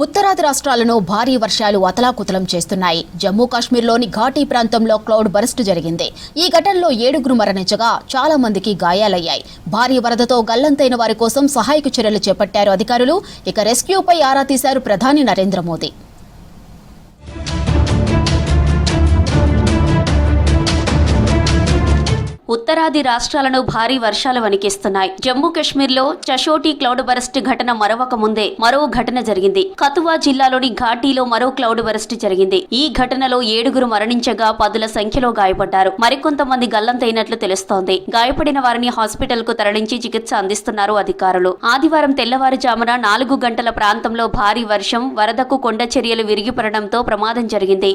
ఉత్తరాది రాష్ట్రాలను భారీ వర్షాలు అతలాకుతలం చేస్తున్నాయి. జమ్మూ కాశ్మీర్లోని ఘాటీ ప్రాంతంలో క్లౌడ్ బరస్ట్ జరిగింది. ఈ ఘటనలో 7 మరణించగా చాలా మందికి గాయాలయ్యాయి. భారీ వరదతో గల్లంతైన వారి కోసం సహాయక చర్యలు చేపట్టారు అధికారులు. ఇక రెస్క్యూపై ఆరా తీశారు ప్రధాని నరేంద్ర మోదీ. ఉత్తరాది రాష్ట్రాలను భారీ వర్షాలు వణికిస్తున్నాయి. జమ్మూ కాశ్మీర్లో చషోటి క్లౌడ్ బరస్ట్ ఘటన మరొక ముందే మరో ఘటన జరిగింది. కతువా జిల్లాలోని ఘాటీలో మరో క్లౌడ్ బరస్ట్ జరిగింది. ఈ ఘటనలో 7 మరణించగా 10ల సంఖ్యలో గాయపడ్డారు. మరికొంతమంది గల్లంతైనట్లు తెలుస్తోంది. గాయపడిన వారిని హాస్పిటల్ కు తరలించి చికిత్స అందిస్తున్నారు అధికారులు. ఆదివారం తెల్లవారుజామున 4 గంటల ప్రాంతంలో భారీ వర్షం, వరదకు కొండ చర్యలు విరిగిపడడంతో ప్రమాదం జరిగింది.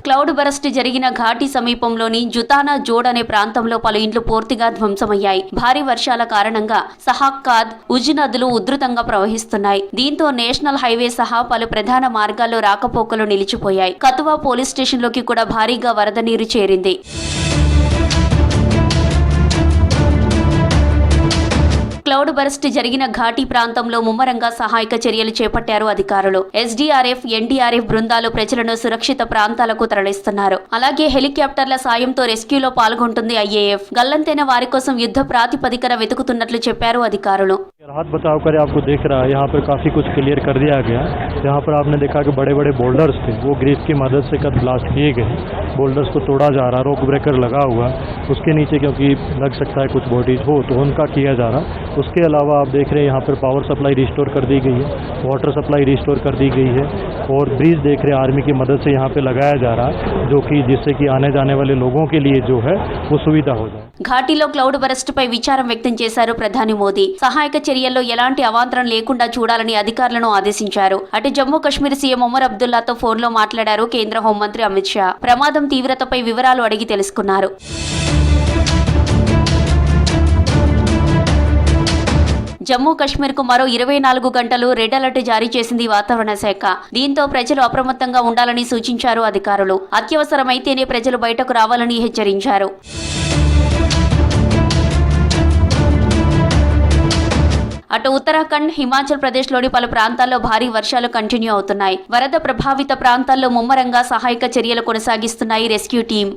క్లౌడ్ బరస్ట్ జరిగిన ఘాటీ సమీపంలోని జుతానా జోడ్ అనే ప్రాంతంలో పలు ఇండ్లు పూర్తిగా ధ్వంసమయ్యాయి. భారీ వర్షాల కారణంగా సహాక్కాద్, ఉజ్ నదులు ఉధృతంగా ప్రవహిస్తున్నాయి. దీంతో నేషనల్ హైవే సహా పలు ప్రధాన మార్గాల్లో రాకపోకలు నిలిచిపోయాయి. కతువా పోలీస్ స్టేషన్లోకి కూడా భారీగా వరద నీరు చేరింది. క్లౌడ్ బరస్ట్ జరిగిన ఘాటీ ప్రాంతంలో ముమ్మరంగా సహాయక చర్యలు చేపట్టారు అధికారులు. ఎస్డీఆర్ఎఫ్, ఎన్డీఆర్ఎఫ్ బృందాలు ప్రజలను సురక్షిత ప్రాంతాలకు తరలిస్తున్నారు. అలాగే హెలికాప్టర్ల సాయంతో రెస్క్యూలో పాల్గొంటుంది ఐఏఎఫ్. గల్లంతైన వారి కోసం యుద్ధ ప్రాతిపదికన వెతుకుతున్నట్లు చెప్పారు అధికారులు. राहत बचाव कर आपको देख रहा है, यहाँ पर काफ़ी कुछ क्लियर कर दिया गया। यहाँ पर आपने देखा कि बड़े बड़े बोल्डर्स थे, वो ग्रीस की मदद से कद ब्लास्ट किए गए। बोल्डर्स को तोड़ा जा रहा, रोक ब्रेकर लगा हुआ, उसके नीचे क्योंकि लग सकता है कुछ बॉडीज हो तो उनका किया जा रहा। उसके अलावा आप देख रहे हैं यहाँ पर पावर सप्लाई रिस्टोर कर दी गई है, वाटर सप्लाई रिस्टोर कर दी गई है और ब्रिज देख रहे हैं आर्मी की मदद से यहाँ पर लगाया जा रहा, जो कि जिससे कि आने जाने वाले लोगों के लिए जो है वो सुविधा हो जाए। ఘాటీలో క్లౌడ్ బరస్ట్ పై విచారం వ్యక్తం చేశారు ప్రధాని మోదీ. సహాయక చర్యల్లో ఎలాంటి అవాంతరం లేకుండా చూడాలని అధికారులను ఆదేశించారు. అటు జమ్మూ కశ్మీర్ సీఎం ఒమర్ అబ్దుల్లాతో ఫోన్లో మాట్లాడారు కేంద్ర హోంమంత్రి అమిత్ షా. ప్రమాదం తీవ్రతపై వివరాలు అడిగి తెలుసుకున్నారు. జమ్మూ కశ్మీర్ కు మరో 24 గంటలు రెడ్ అలర్ట్ జారీ చేసింది వాతావరణ శాఖ. దీంతో ప్రజలు అప్రమత్తంగా ఉండాలని సూచించారు అధికారులు. అత్యవసరమైతేనే ప్రజలు బయటకు రావాలని హెచ్చరించారు. అటు ఉత్తరాఖండ్, హిమాచల్ ప్రదేశ్ లోని పలు ప్రాంతాల్లో భారీ వర్షాలు కంటిన్యూ అవుతున్నాయి. వరద ప్రభావిత ప్రాంతాల్లో ముమ్మరంగా సహాయక చర్యలు కొనసాగిస్తున్నాయి రెస్క్యూ టీం.